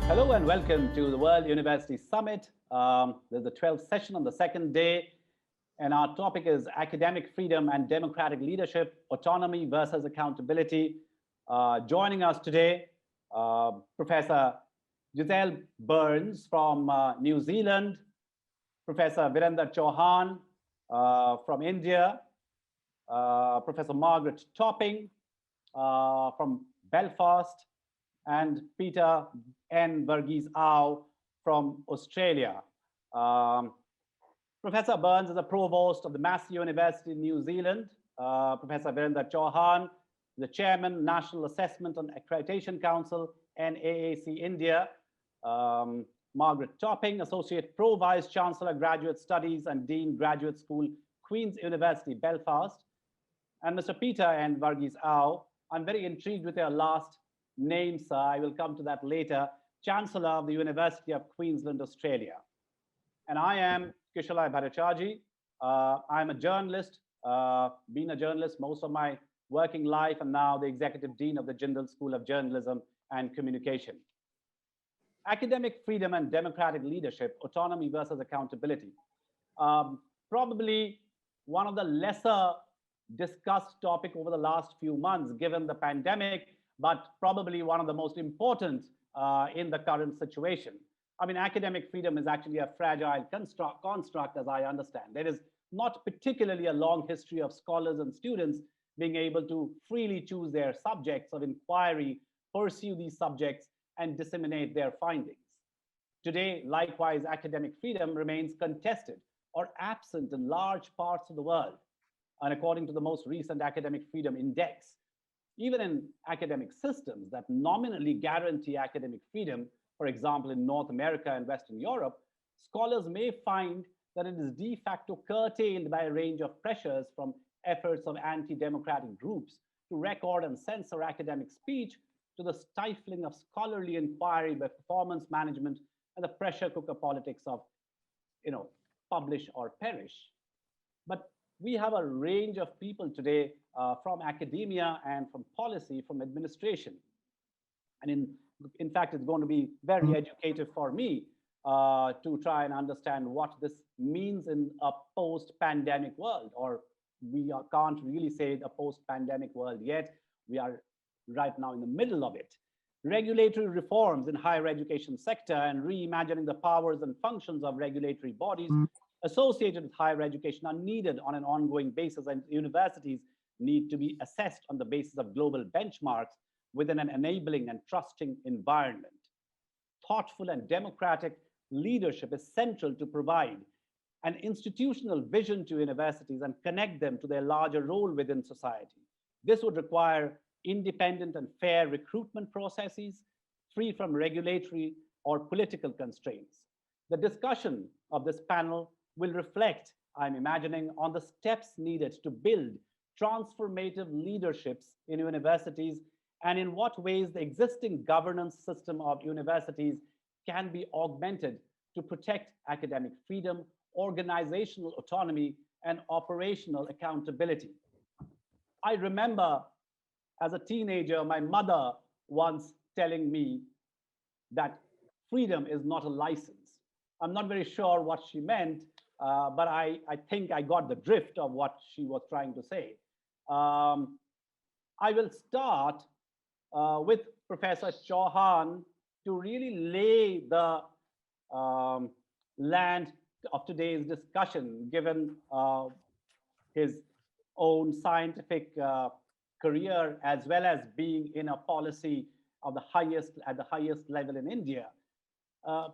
Hello and welcome to the World University Summit. There's the 12th session on the second day, and our topic is academic freedom and democratic leadership, autonomy versus accountability. Joining us today, Professor Giselle Byrnes from New Zealand, Professor Virander Chauhan from India, Professor Margaret Topping from Belfast, and Peter N Varghese AO from Australia. Professor Byrnes is the Provost of the Massey University in New Zealand. Professor Virander Chauhan, the Chairman, National Assessment and Accreditation Council, NAAC India. Margaret Topping, Associate Pro Vice Chancellor, Graduate Studies and Dean, Graduate School, Queen's University, Belfast. And Mr. Peter N Varghese AO. I'm very intrigued with your last name, sir. I will come to that later. Chancellor of the University of Queensland, Australia. And I am Kishalay Bhattacharjee. I'm a journalist, been a journalist most of my working life, and now the Executive Dean of the Jindal School of Journalism and Communication. Academic freedom and democratic leadership, autonomy versus accountability. Probably one of the lesser discussed topic over the last few months, given the pandemic, but probably one of the most important in the current situation. I mean, academic freedom is actually a fragile construct, as I understand. There is not particularly a long history of scholars and students being able to freely choose their subjects of inquiry, pursue these subjects, and disseminate their findings. Today, likewise, academic freedom remains contested or absent in large parts of the world. And according to the most recent Academic Freedom Index, even in academic systems that nominally guarantee academic freedom, for example, in North America and Western Europe, scholars may find that it is de facto curtailed by a range of pressures, from efforts of anti-democratic groups to record and censor academic speech, to the stifling of scholarly inquiry by performance management and the pressure cooker politics of, publish or perish. But we have a range of people today from academia and from policy, from administration. And in fact, it's going to be very educative for me to try and understand what this means in a post-pandemic world, or can't really say a post-pandemic world yet. We are right now in the middle of it. Regulatory reforms in higher education sector and reimagining the powers and functions of regulatory bodies associated with higher education are needed on an ongoing basis, and universities need to be assessed on the basis of global benchmarks within an enabling and trusting environment. Thoughtful and democratic leadership is central to provide an institutional vision to universities and connect them to their larger role within society. This would require independent and fair recruitment processes, free from regulatory or political constraints. The discussion of this panel will reflect, I'm imagining, on the steps needed to build transformative leaderships in universities, and in what ways the existing governance system of universities can be augmented to protect academic freedom, organizational autonomy, and operational accountability. I remember as a teenager, my mother once telling me that freedom is not a license. I'm not very sure what she meant, but I think I got the drift of what she was trying to say. I will start with Professor Chauhan to really lay the land of today's discussion, given his own scientific career, as well as being in a policy of at the highest level in India.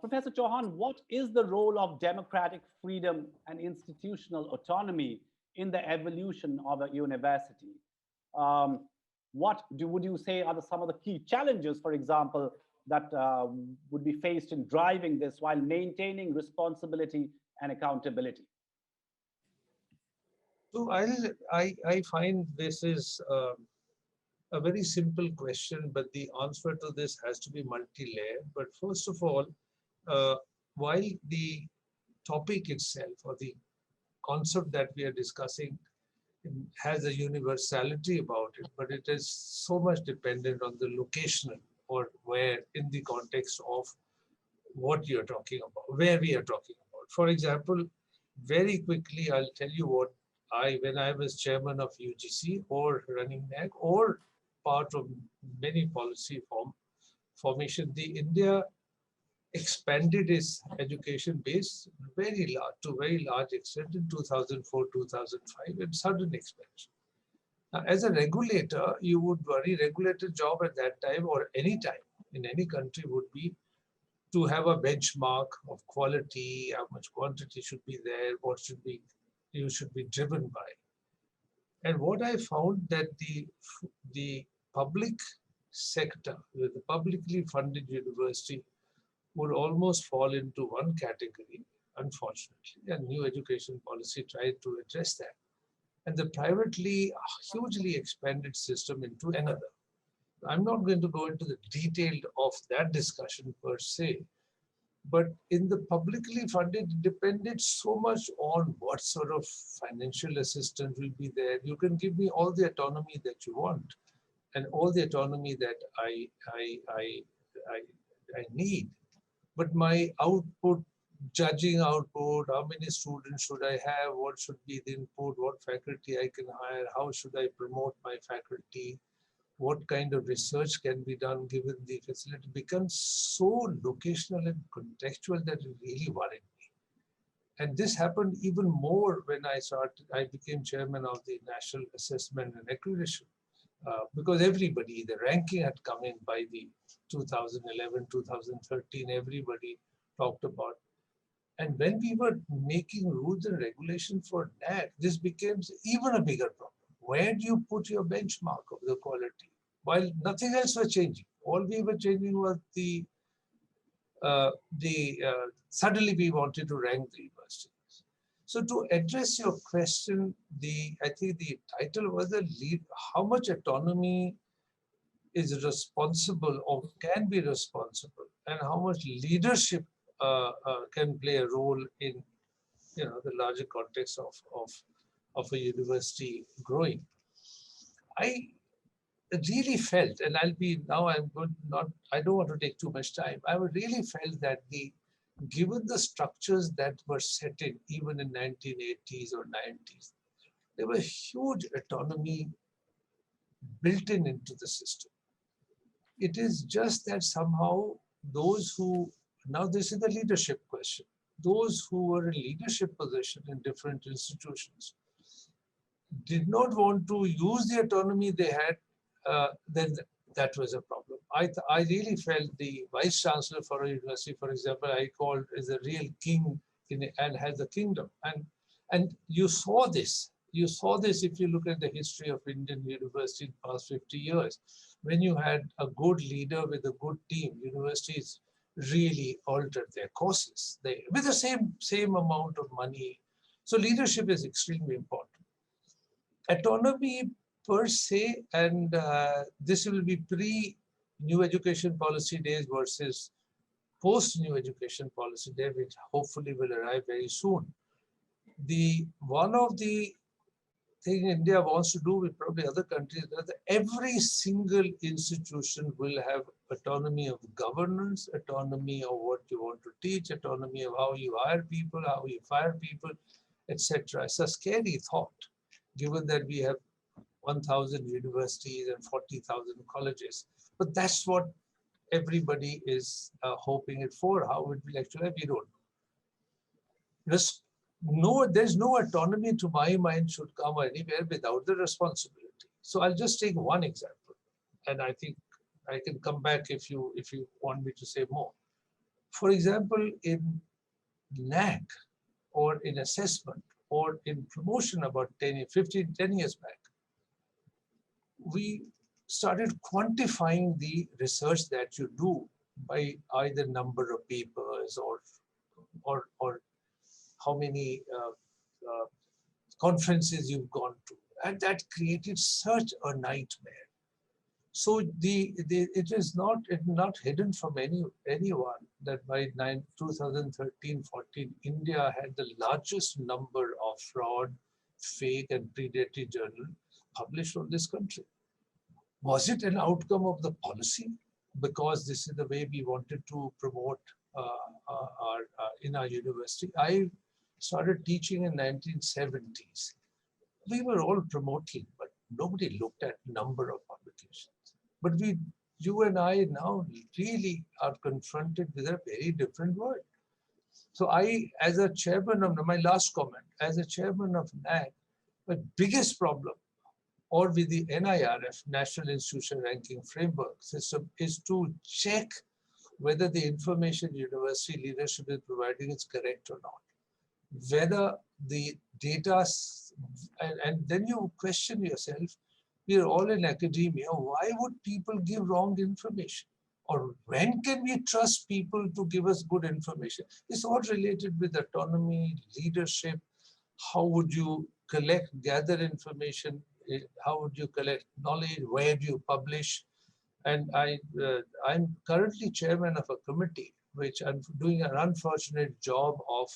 Professor Chauhan, what is the role of democratic freedom and institutional autonomy in the evolution of a university? What would you say are some of the key challenges, for example, that would be faced in driving this while maintaining responsibility and accountability? So I find this is a very simple question, but the answer to this has to be multi-layered. But first of all, while the topic itself, or the concept that we are discussing, has a universality about it, but it is so much dependent on the locational, or where in the context of what you're talking about, where we are talking about. For example, very quickly, I'll tell you what when I was chairman of UGC or running NAAC or part of many policy formation, the India expanded its education base to very large extent in 2004, 2005, and sudden expansion. Now, as a regulator, you would worry, regulator job at that time or any time in any country would be to have a benchmark of quality, how much quantity should be there, what you should be driven by. And what I found that the public sector, with the publicly funded university, would almost fall into one category, unfortunately, and new education policy tried to address that. And the privately hugely expanded system into another. I'm not going to go into the detail of that discussion per se, but in the publicly funded, it depended so much on what sort of financial assistance will be there. You can give me all the autonomy that you want and all the autonomy that I need. But my output, judging output, how many students should I have, what should be the input, what faculty I can hire, how should I promote my faculty, what kind of research can be done given the facility, becomes so locational and contextual that it really worried me. And this happened even more when I became chairman of the National Assessment and Accreditation. Because everybody, the ranking had come in by the 2011, 2013, everybody talked about. And when we were making rules and regulations for NAAC, this becomes even a bigger problem. Where do you put your benchmark of the quality? While nothing else was changing. All we were changing was suddenly we wanted to rank the universities. So to address your question, I think the title was how much autonomy is responsible or can be responsible, and how much leadership can play a role in the larger context of a university growing. I really felt, and I don't want to take too much time. I really felt that given the structures that were set in even in 1980s or 90s, there was huge autonomy built into the system. It is just that somehow now this is the leadership question, those who were in leadership position in different institutions did not want to use the autonomy they had, then that was a problem. I really felt the vice chancellor for a university, for example, I called is a real king and has a kingdom. And you saw this. You saw this if you look at the history of Indian university in the past 50 years. When you had a good leader with a good team, universities really altered their courses with the same amount of money. So leadership is extremely important. Autonomy per se, and this will be pre-new education policy days versus post-new education policy day, which hopefully will arrive very soon. One of the thing India wants to do with probably other countries, that every single institution will have autonomy of governance, autonomy of what you want to teach, autonomy of how you hire people, how you fire people, etc. It's a scary thought, given that we have 1,000 universities and 40,000 colleges. But that's what everybody is hoping it for. How it will actually, we don't know. There's no autonomy, to my mind, should come anywhere without the responsibility. So I'll just take one example, and I think I can come back if you want me to say more. For example, in NAAC or in assessment or in promotion about 10 years back, we started quantifying the research that you do by either number of papers or how many conferences you've gone to, and that created such a nightmare. So it is not hidden from anyone that by 2013-14, India had the largest number of fraud, fake, and predatory journals published on this country. Was it an outcome of the policy? Because this is the way we wanted to promote in our university. I started teaching in 1970s. We were all promoting, but nobody looked at number of publications. But you and I now really are confronted with a very different world. So I, as a chairman of, my last comment, as a chairman of NAAC, the biggest problem, or with the NIRF, National Institution Ranking Framework system, is to check whether the information university leadership is providing is correct or not. Whether the data, and then you question yourself, we are all in academia, why would people give wrong information? Or when can we trust people to give us good information? It's all related with autonomy, leadership. How would you gather information? How would you collect knowledge? Where do you publish? And I'm currently chairman of a committee, which I'm doing an unfortunate job of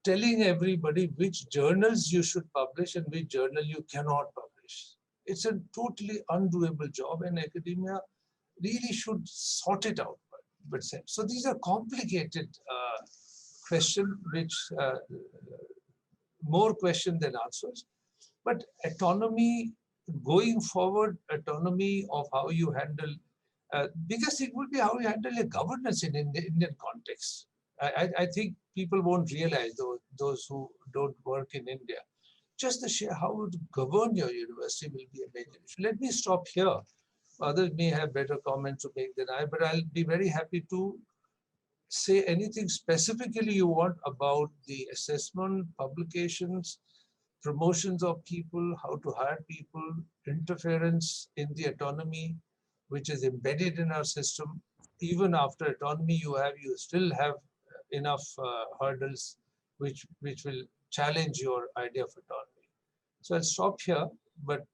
telling everybody which journals you should publish and which journal you cannot publish. It's a totally undoable job, and academia really should sort it out. So these are complicated questions, which more questions than answers. But autonomy, going forward, autonomy of how you handle, biggest thing would be how you handle your governance in Indian context. I think people won't realize, those who don't work in India, just the sheer how to govern your university will be a major issue. Let me stop here. Others may have better comments to make than I, but I'll be very happy to say anything specifically you want about the assessment, publications, promotions of people, how to hire people, interference in the autonomy, which is embedded in our system. Even after autonomy you still have enough hurdles which will challenge your idea of autonomy. So I'll stop here, but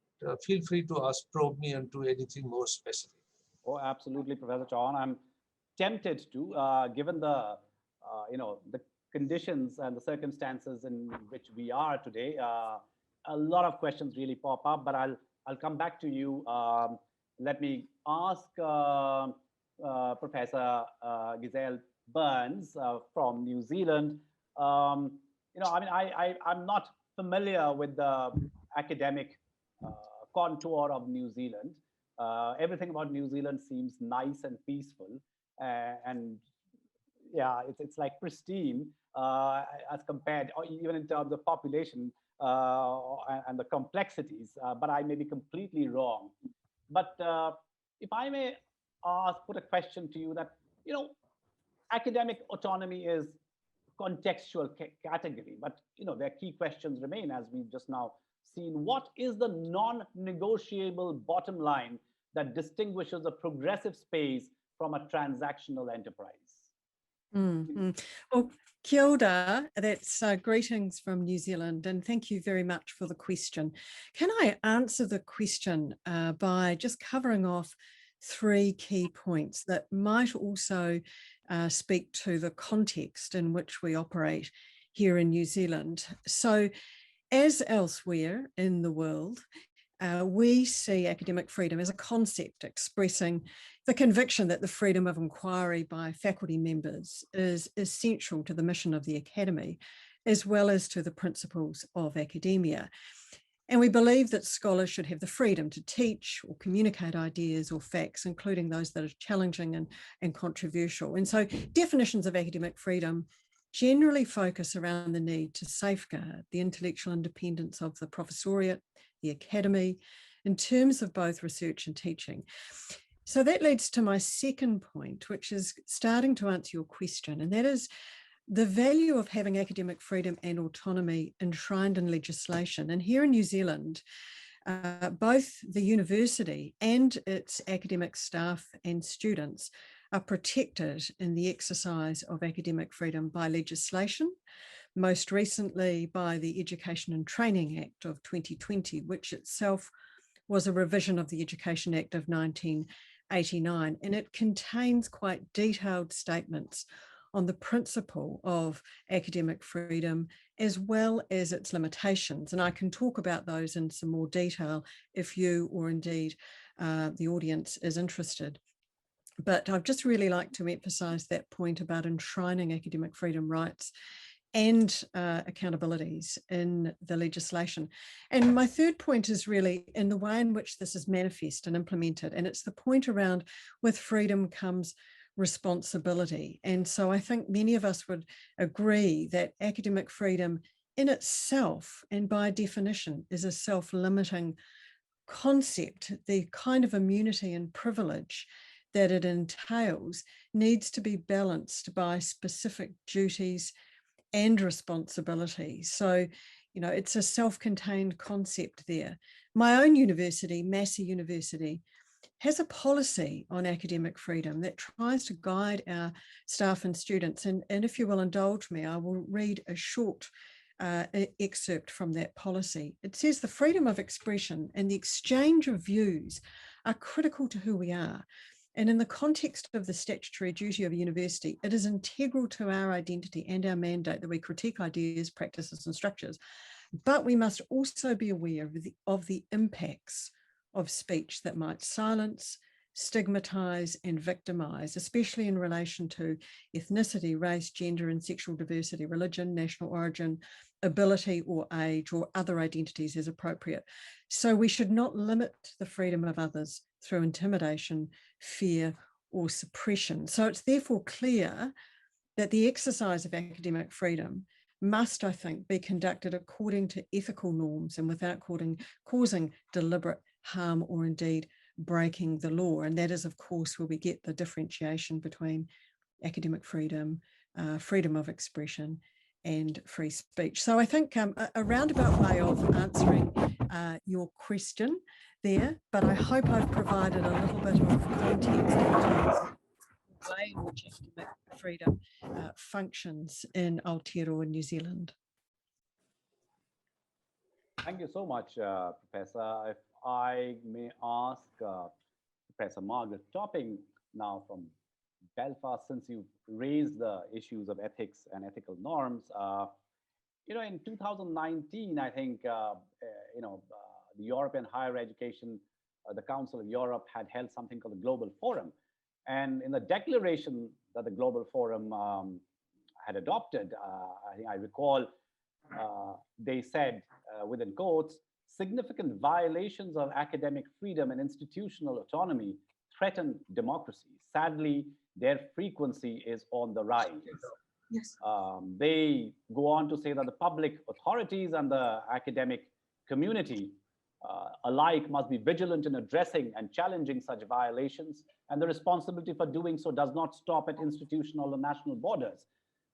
feel free to probe me into anything more specific. Oh, absolutely, Professor Chauhan. I'm tempted to, given the, the conditions and the circumstances in which we are today. A lot of questions really pop up, but I'll come back to you. Let me ask Professor Giselle Byrnes from New Zealand. I'm not familiar with the academic contour of New Zealand. Everything about New Zealand seems nice and peaceful, and yeah, it's like pristine as compared, or even in terms of population and the complexities. But I may be completely wrong. But if I may put a question to you, that academic autonomy is contextual category, but their key questions remain, as we've just now seen. What is the non-negotiable bottom line that distinguishes a progressive space from a transactional enterprise? Mm-hmm. Well, kia ora, that's greetings from New Zealand, and thank you very much for the question. Can I answer the question by just covering off three key points that might also speak to the context in which we operate here in New Zealand? So, as elsewhere in the world, we see academic freedom as a concept expressing the conviction that the freedom of inquiry by faculty members is essential to the mission of the academy, as well as to the principles of academia. And we believe that scholars should have the freedom to teach or communicate ideas or facts, including those that are challenging and controversial. And so definitions of academic freedom generally focus around the need to safeguard the intellectual independence of the professoriate, the academy, in terms of both research and teaching. So that leads to my second point, which is starting to answer your question, and that is the value of having academic freedom and autonomy enshrined in legislation. And here in New Zealand, both the university and its academic staff and students are protected in the exercise of academic freedom by legislation, most recently by the Education and Training Act of 2020, which itself was a revision of the Education Act of 1989, and it contains quite detailed statements on the principle of academic freedom as well as its limitations. And I can talk about those in some more detail if you or indeed the audience is interested. But I'd just really like to emphasise that point about enshrining academic freedom rights and accountabilities in the legislation. And my third point is really in the way in which this is manifest and implemented. And it's the point around with freedom comes responsibility. And so I think many of us would agree that academic freedom in itself and by definition is a self-limiting concept. The kind of immunity and privilege that it entails needs to be balanced by specific duties and responsibility. So, you know, it's a self-contained concept there. My own university, Massey University, has a policy on academic freedom that tries to guide our staff and students. And if you will indulge me, I will read a short excerpt from that policy. It says the freedom of expression and the exchange of views are critical to who we are. And in the context of the statutory duty of a university, it is integral to our identity and our mandate that we critique ideas, practices, and structures. But we must also be aware of the impacts of speech that might silence, stigmatise, and victimise, especially in relation to ethnicity, race, gender, and sexual diversity, religion, national origin, ability or age, or other identities as appropriate. So we should not limit the freedom of others through intimidation, fear, or suppression. So it's therefore clear that the exercise of academic freedom must, I think, be conducted according to ethical norms and without causing deliberate harm or indeed breaking the law. And that is, of course, where we get the differentiation between academic freedom, freedom of expression, and free speech. So I think a roundabout way of answering your question there, but I hope I've provided a little bit of context in terms of the way in which academic freedom functions in Aotearoa, New Zealand. Thank you so much, Professor. If I may ask Professor Margaret Topping now from Belfast, since you raised the issues of ethics and ethical norms, you know, in 2019, I think, you know, the European Higher Education, the Council of Europe had held something called the Global Forum. And in the declaration that the Global Forum had adopted, I think I recall, they said, within quotes, significant violations of academic freedom and institutional autonomy threaten democracy. Sadly, their frequency is on the rise. Yes. They go on to say that the public authorities and the academic community alike must be vigilant in addressing and challenging such violations, and the responsibility for doing so does not stop at institutional or national borders.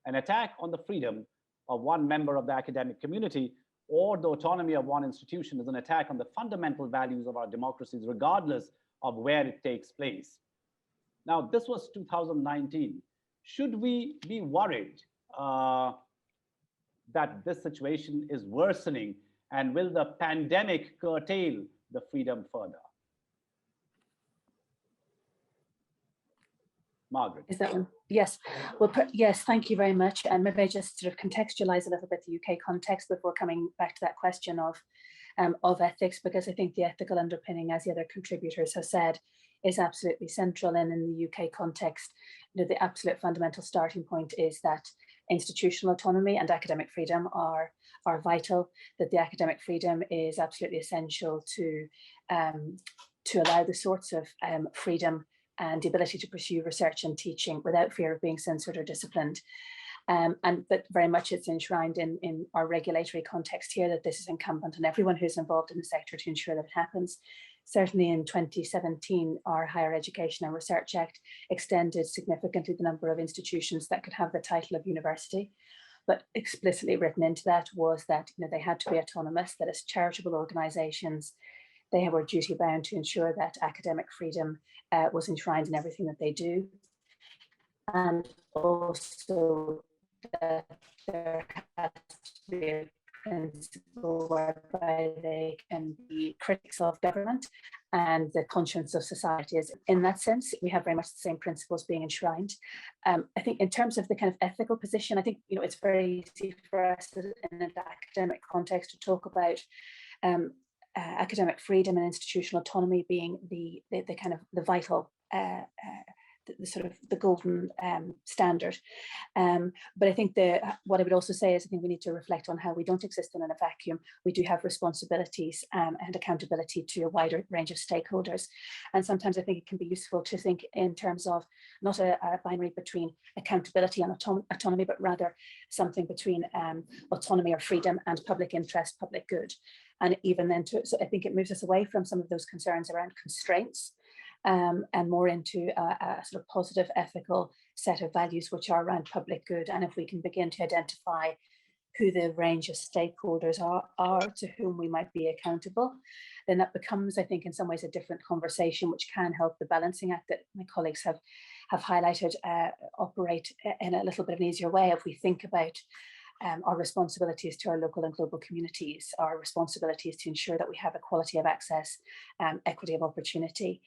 An attack on the freedom of one member of the academic community or the autonomy of one institution is an attack on the fundamental values of our democracies, regardless of where it takes place. Now, this was 2019. Should we be worried that this situation is worsening, and will the pandemic curtail the freedom further? Margaret. Is that one? Yes. Well, yes, thank you very much. And maybe I just sort of contextualize a little bit the UK context before coming back to that question of ethics, because I think the ethical underpinning, as the other contributors have said, is absolutely central. And in the UK context, you know, the absolute fundamental starting point is that institutional autonomy and academic freedom are vital, that the academic freedom is absolutely essential to allow the sorts of freedom and the ability to pursue research and teaching without fear of being censored or disciplined. And that very much it's enshrined in our regulatory context here, that this is incumbent on everyone who's involved in the sector to ensure that it happens. Certainly in 2017, our Higher Education and Research Act extended significantly the number of institutions that could have the title of university. But explicitly written into that was that, you know, they had to be autonomous, that as charitable organisations, they were duty bound to ensure that academic freedom was enshrined in everything that they do. And also that there has to be a principle whereby they can be critics of government and the conscience of society. Is in that sense, we have very much the same principles being enshrined. I think in terms of the kind of ethical position, I think, you know, it's very easy for us in an academic context to talk about academic freedom and institutional autonomy being the kind of the vital the sort of the golden standard. But I think what I would also say is I think we need to reflect on how we don't exist in a vacuum. We do have responsibilities and accountability to a wider range of stakeholders. And sometimes I think it can be useful to think in terms of not a binary between accountability and autonomy, but rather something between autonomy or freedom and public interest, public good. And even then, so I think it moves us away from some of those concerns around constraints and more into a sort of positive ethical set of values which are around public good. And if we can begin to identify who the range of stakeholders are to whom we might be accountable, then that becomes, I think, in some ways a different conversation, which can help the balancing act that my colleagues have highlighted operate in a little bit of an easier way if we think about our responsibilities to our local and global communities, our responsibilities to ensure that we have equality of access, equity of opportunity.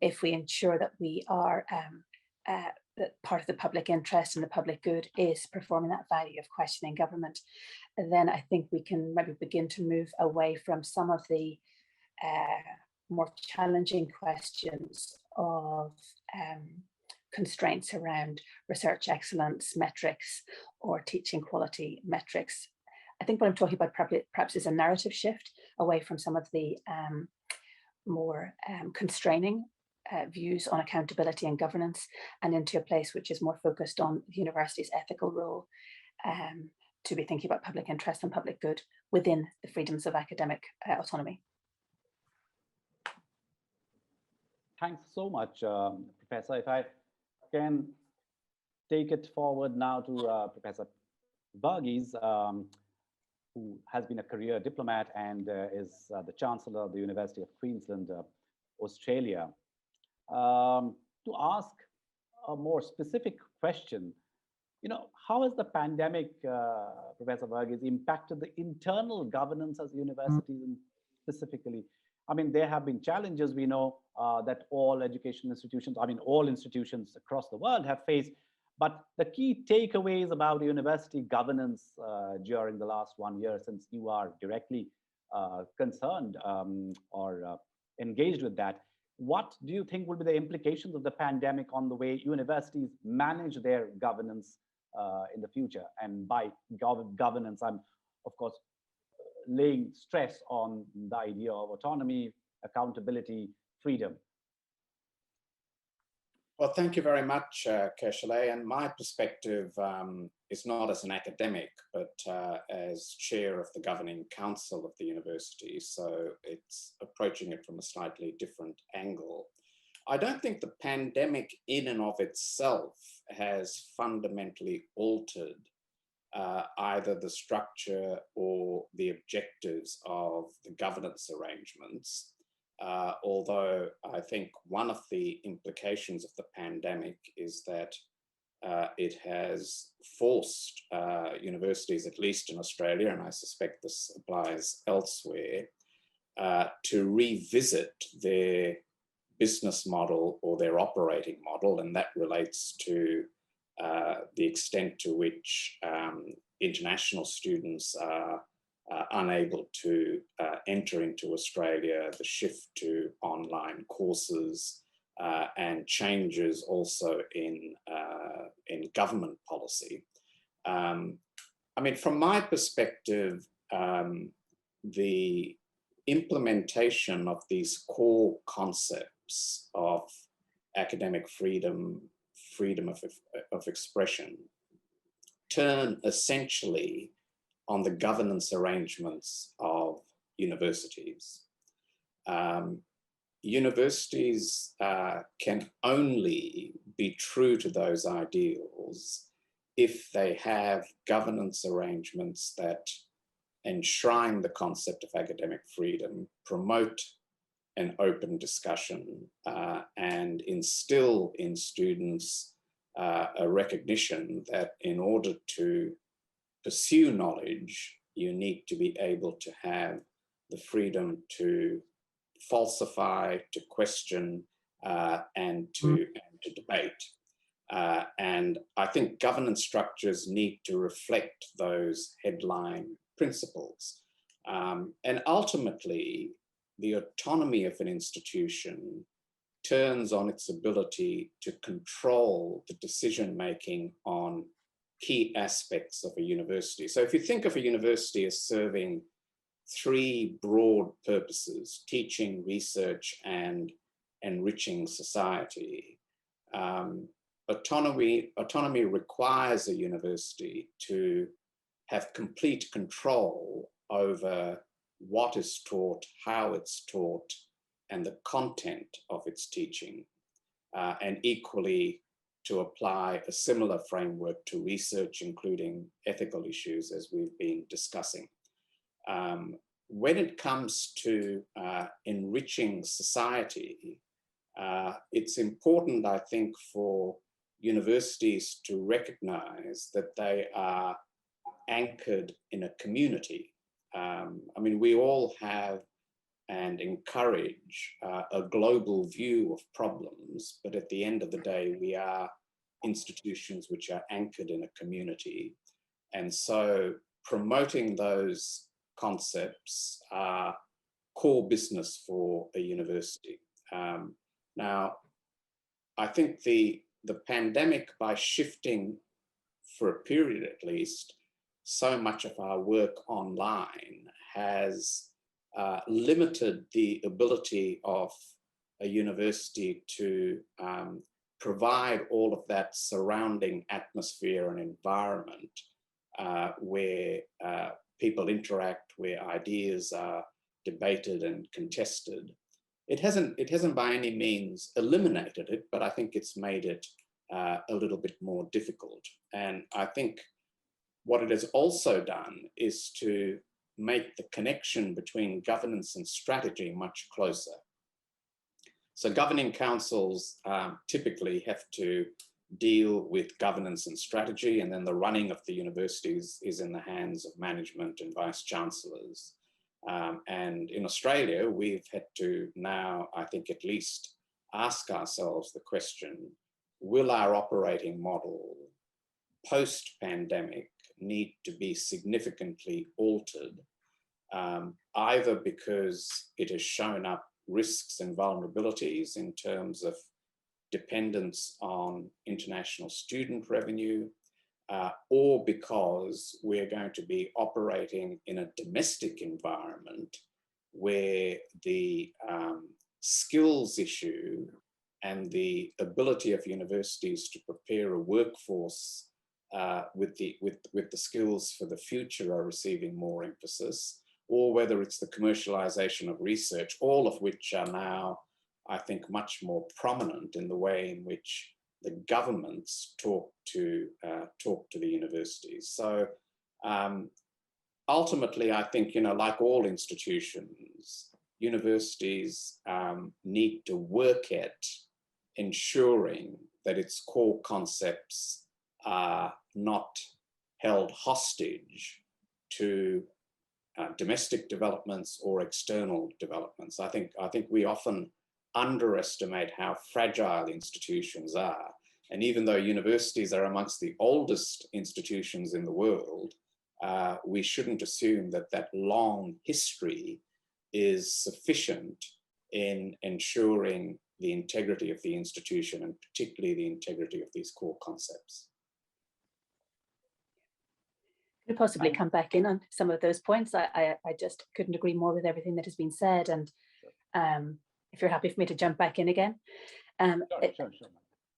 If we ensure that we are that part of the public interest and the public good is performing that value of questioning government, then I think we can maybe begin to move away from some of the more challenging questions of constraints around research excellence metrics or teaching quality metrics. I think what I'm talking about perhaps is a narrative shift away from some of the more constraining views on accountability and governance, and into a place which is more focused on the university's ethical role to be thinking about public interest and public good within the freedoms of academic autonomy. Thanks so much, Professor. If I can take it forward now to Professor Varghese, who has been a career diplomat and is the Chancellor of the University of Queensland, Australia. To ask a more specific question, how has the pandemic, Professor Varghese, impacted the internal governance as universities specifically? I mean, there have been challenges, we know, that all education institutions, all institutions across the world have faced, but the key takeaways about university governance during the last 1 year, since you are directly concerned or engaged with that, what do you think will be the implications of the pandemic on the way universities manage their governance in the future? And by governance, I'm, of course, laying stress on the idea of autonomy, accountability, freedom. Well, thank you very much, Kishalay. And my perspective is not as an academic, but as chair of the governing council of the university. So it's approaching it from a slightly different angle. I don't think the pandemic in and of itself has fundamentally altered either the structure or the objectives of the governance arrangements. Although I think one of the implications of the pandemic is that it has forced universities, at least in Australia, and I suspect this applies elsewhere, to revisit their business model or their operating model, and that relates to the extent to which international students are unable to enter into Australia, the shift to online courses, and changes also in government policy. I mean, from my perspective, the implementation of these core concepts of academic freedom, freedom of expression, turn essentially on the governance arrangements of universities. Universities can only be true to those ideals if they have governance arrangements that enshrine the concept of academic freedom, promote an open discussion, and instill in students a recognition that in order to pursue knowledge, you need to be able to have the freedom to falsify, to question, and to debate. And I think governance structures need to reflect those headline principles. And ultimately, the autonomy of an institution turns on its ability to control the decision-making on key aspects of a university. So if you think of a university as serving three broad purposes: teaching, research, and enriching society, autonomy requires a university to have complete control over what is taught, how it's taught, and the content of its teaching, and equally to apply a similar framework to research, including ethical issues, as we've been discussing. When it comes to enriching society, it's important, I think, for universities to recognize that they are anchored in a community. I mean, we all have and encourage a global view of problems, but at the end of the day, we are institutions which are anchored in a community. And so promoting those concepts are core business for a university. Now, I think the pandemic, by shifting for a period at least so much of our work online, has limited the ability of a university to provide all of that surrounding atmosphere and environment where people interact, where ideas are debated and contested. It hasn't by any means eliminated it, but I think it's made it a little bit more difficult. And I think what it has also done is to make the connection between governance and strategy much closer. So governing councils typically have to deal with governance and strategy, and then the running of the universities is in the hands of management and vice chancellors. And in Australia, we've had to now, I think, at least ask ourselves the question, will our operating model post-pandemic need to be significantly altered, either because it has shown up risks and vulnerabilities in terms of dependence on international student revenue, or because we're going to be operating in a domestic environment where the skills issue and the ability of universities to prepare a workforce with the skills for the future are receiving more emphasis, or whether it's the commercialization of research, all of which are now, I think, much more prominent in the way in which the governments talk to the universities. So ultimately, I think, like all institutions, universities need to work at ensuring that its core concepts are not held hostage to domestic developments or external developments. I think we often underestimate how fragile institutions are. And even though universities are amongst the oldest institutions in the world, we shouldn't assume that that long history is sufficient in ensuring the integrity of the institution, and particularly the integrity of these core concepts. Could possibly come back in on some of those points. I just couldn't agree more with everything that has been said. And if you're happy for me to jump back in again. Sure.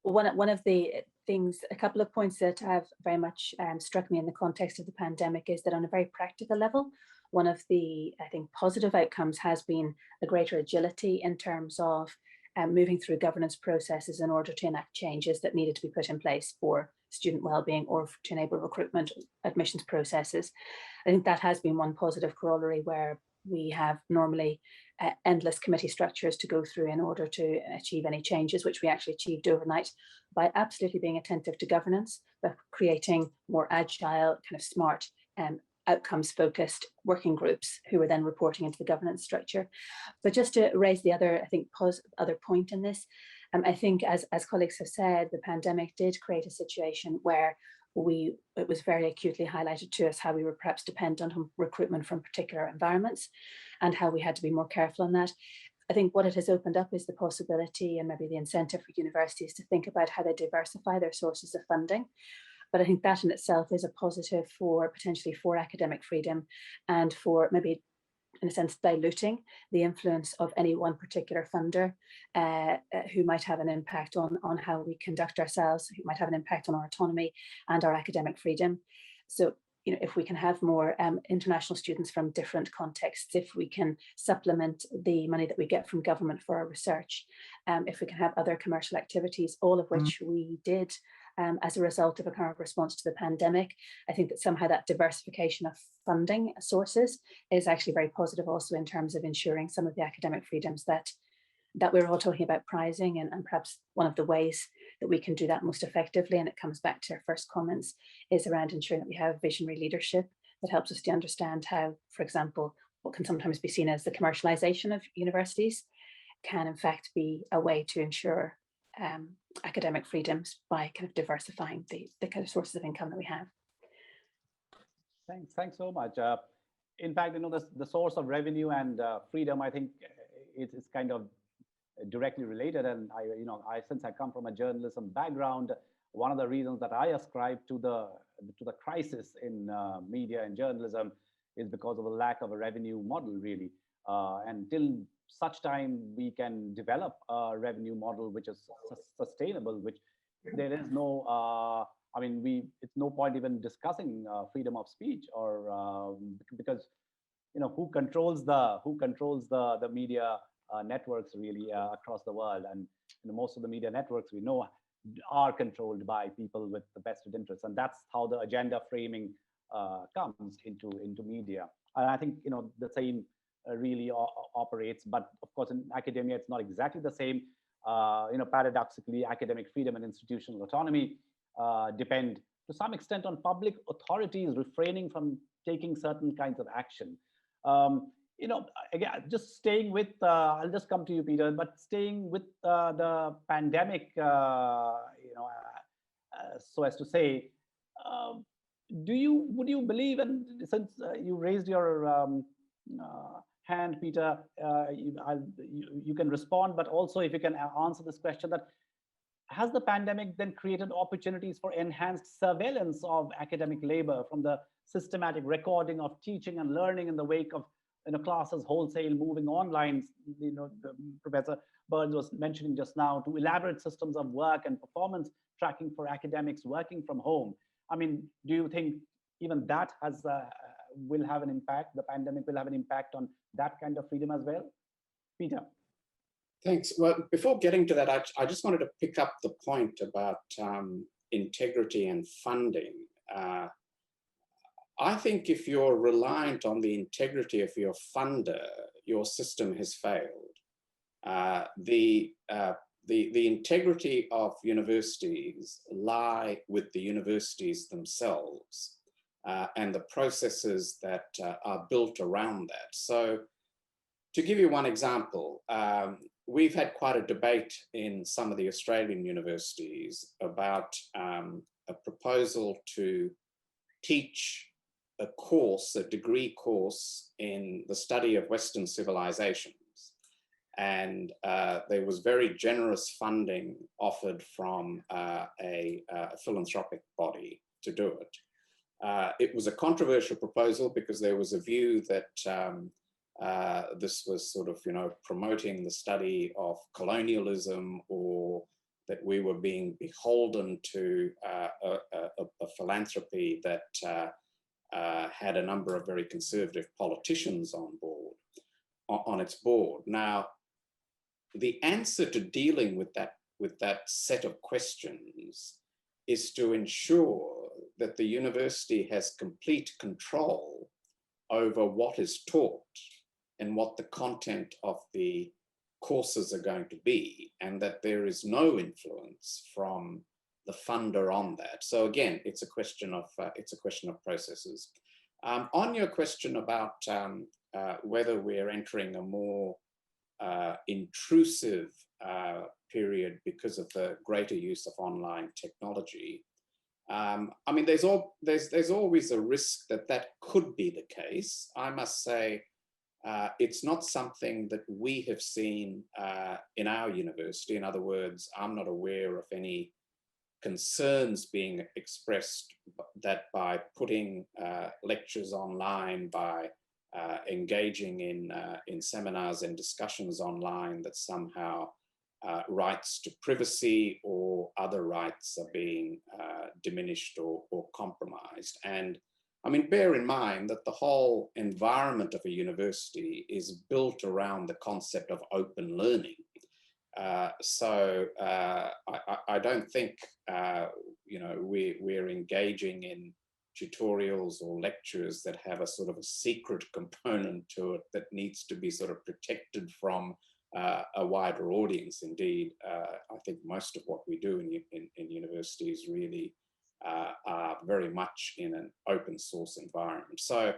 One of the things, a couple of points that have very much struck me in the context of the pandemic is that on a very practical level, one of the, I think, positive outcomes has been a greater agility in terms of moving through governance processes in order to enact changes that needed to be put in place for student well-being or to enable recruitment admissions processes. I think that has been one positive corollary, where we have normally endless committee structures to go through in order to achieve any changes, which we actually achieved overnight by absolutely being attentive to governance, but creating more agile, kind of smart, outcomes focused working groups who are then reporting into the governance structure. But just to raise the other, I think, other point in this, I think as colleagues have said, the pandemic did create a situation where it was very acutely highlighted to us how we were perhaps dependent on recruitment from particular environments and how we had to be more careful on that. I think what it has opened up is the possibility and maybe the incentive for universities to think about how they diversify their sources of funding. But I think that in itself is a positive for potentially for academic freedom and for maybe, in a sense, diluting the influence of any one particular funder who might have an impact on how we conduct ourselves, who might have an impact on our autonomy and our academic freedom. So, you know, if we can have more international students from different contexts, if we can supplement the money that we get from government for our research, if we can have other commercial activities, all of which we did as a result of a current response to the pandemic, I think that somehow that diversification of funding sources is actually very positive also in terms of ensuring some of the academic freedoms that we're all talking about prizing, and perhaps one of the ways that we can do that most effectively, and it comes back to our first comments, is around ensuring that we have visionary leadership that helps us to understand how, for example, what can sometimes be seen as the commercialization of universities can in fact be a way to ensure academic freedoms by kind of diversifying the kind of sources of income that we have. Thanks so much. In fact, you know, the source of revenue and freedom, I think it's kind of directly related. And since I come from a journalism background, one of the reasons that I ascribe to the crisis in media and journalism is because of the lack of a revenue model, really. Until such time we can develop a revenue model which is sustainable, which there is no, it's no point even discussing freedom of speech, or because, you know, who controls the media networks really across the world, and you know, most of the media networks we know are controlled by people with the vested interests, and that's how the agenda framing comes into media. And I think, you know, the same really operates, but of course in academia it's not exactly the same. Paradoxically, academic freedom and institutional autonomy depend to some extent on public authorities refraining from taking certain kinds of action. Again, just staying with, I'll just come to you, Peter, but staying with the pandemic, so as to say, would you believe, and since you raised your hand, Peter, you can respond, but also if you can answer this question, that has the pandemic then created opportunities for enhanced surveillance of academic labor from the systematic recording of teaching and learning in the wake of classes wholesale moving online? Professor Byrnes was mentioning just now, to elaborate systems of work and performance tracking for academics working from home. I mean, do you think even that will have an impact? The pandemic will have an impact on that kind of freedom as well? Peter. Thanks. Well, before getting to that, I just wanted to pick up the point about integrity and funding. I think if you're reliant on the integrity of your funder, your system has failed. The integrity of universities lie with the universities themselves and the processes that are built around that. So to give you one example, we've had quite a debate in some of the Australian universities about a proposal to teach a course, a degree course in the study of Western civilizations. And there was very generous funding offered from a philanthropic body to do it. It was a controversial proposal because there was a view that this was sort of, promoting the study of colonialism, or that we were being beholden to a philanthropy that had a number of very conservative politicians on its board. Now, the answer to dealing with that set of questions is to ensure that the university has complete control over what is taught and what the content of the courses are going to be, and that there is no influence from the funder on that. So again, it's a question of processes. On your question about whether we're entering a more intrusive period because of the greater use of online technology, there's always a risk that could be the case. I must say, it's not something that we have seen in our university. In other words, I'm not aware of any concerns being expressed that by putting lectures online, by engaging in seminars and discussions online, that somehow rights to privacy or other rights are being diminished or compromised. And I mean, bear in mind that the whole environment of a university is built around the concept of open learning. So I don't think, we're engaging in tutorials or lectures that have a sort of a secret component to it that needs to be sort of protected from a wider audience. Indeed, I think most of what we do in universities really are very much in an open source environment. So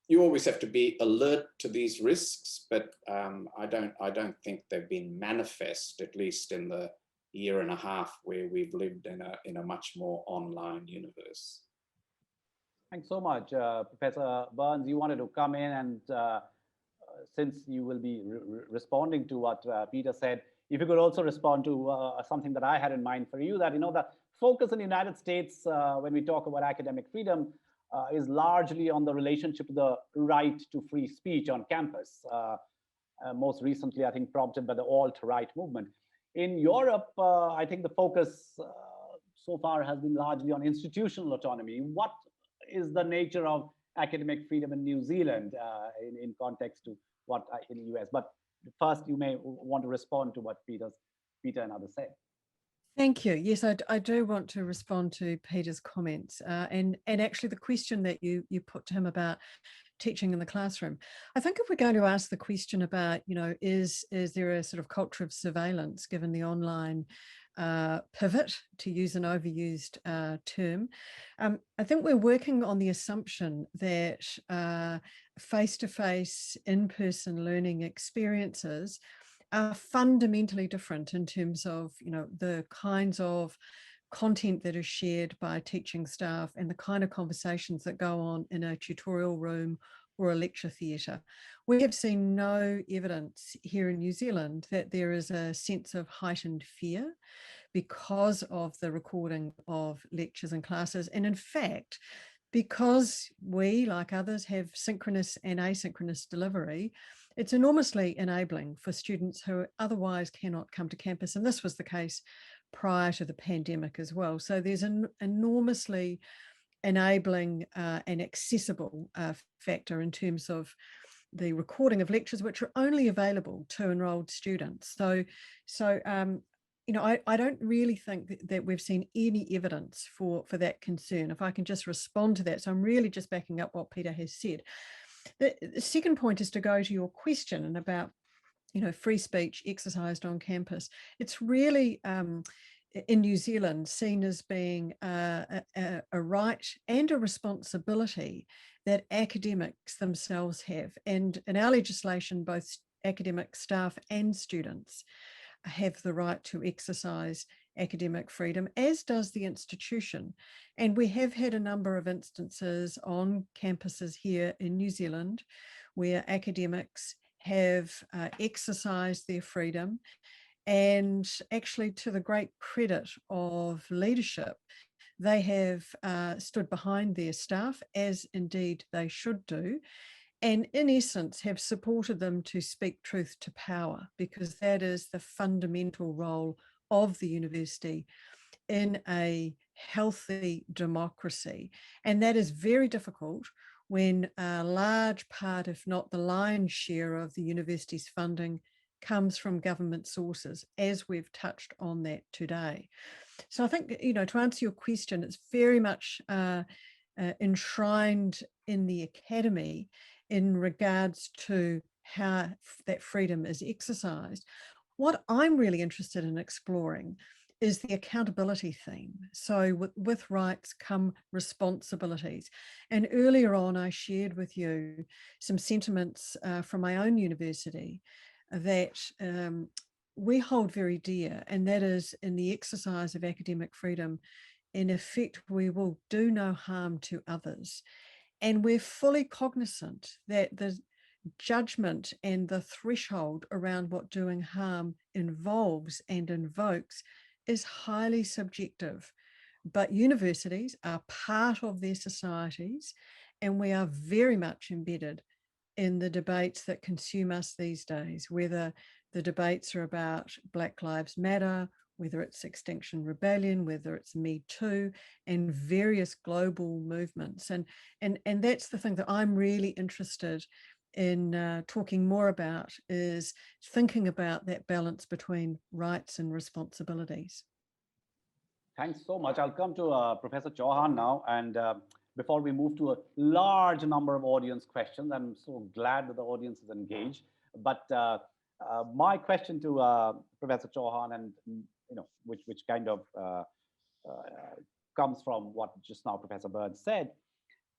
you always have to be alert to these risks, but I don't think they've been manifest, at least in the year and a half where we've lived in a much more online universe. Thanks so much, Professor Byrnes. You wanted to come in, and since you will be responding to what Peter said, if you could also respond to something that I had in mind for you, that the focus in the United States when we talk about academic freedom is largely on the relationship to the right to free speech on campus. Most recently, I think, prompted by the alt-right movement. In Europe, I think the focus so far has been largely on institutional autonomy. What is the nature of academic freedom in New Zealand in context to what in the US? But first, you may want to respond to what Peter and others said. Thank you. Yes, I do want to respond to Peter's comments and actually the question that you put to him about teaching in the classroom. I think if we're going to ask the question about, is there a sort of culture of surveillance given the online pivot, to use an overused term, I think we're working on the assumption that face-to-face, in-person learning experiences are fundamentally different in terms of, the kinds of content that is shared by teaching staff and the kind of conversations that go on in a tutorial room or a lecture theatre. We have seen no evidence here in New Zealand that there is a sense of heightened fear because of the recording of lectures and classes. And in fact, because we, like others, have synchronous and asynchronous delivery, it's enormously enabling for students who otherwise cannot come to campus. And this was the case prior to the pandemic as well. So there's an enormously enabling and accessible factor in terms of the recording of lectures, which are only available to enrolled students. So I don't really think that we've seen any evidence for that concern, if I can just respond to that. So I'm really just backing up what Peter has said. The second point is to go to your question and about, free speech exercised on campus. It's really, in New Zealand, seen as being a right and a responsibility that academics themselves have. And in our legislation, both academic staff and students have the right to exercise academic freedom, as does the institution. And we have had a number of instances on campuses here in New Zealand where academics have exercised their freedom, and actually, to the great credit of leadership, they have stood behind their staff, as indeed they should do, and in essence have supported them to speak truth to power, because that is the fundamental role of the university in a healthy democracy. And that is very difficult when a large part, if not the lion's share, of the university's funding comes from government sources, as we've touched on that today. So I think, to answer your question, it's very much enshrined in the academy in regards to how that freedom is exercised. What I'm really interested in exploring is the accountability theme. So with rights come responsibilities. And earlier on, I shared with you some sentiments from my own university that we hold very dear, and that is, in the exercise of academic freedom, in effect, we will do no harm to others. And we're fully cognizant that judgment and the threshold around what doing harm involves and invokes is highly subjective. But universities are part of their societies, and we are very much embedded in the debates that consume us these days, whether the debates are about Black Lives Matter, whether it's Extinction Rebellion, whether it's Me Too, and various global movements. And that's the thing that I'm really interested in talking more about, is thinking about that balance between rights and responsibilities. Thanks so much. I'll come to Professor Chauhan now. And before we move to a large number of audience questions, I'm so glad that the audience is engaged. But my question to Professor Chauhan, and which kind of comes from what just now Professor Byrnes said,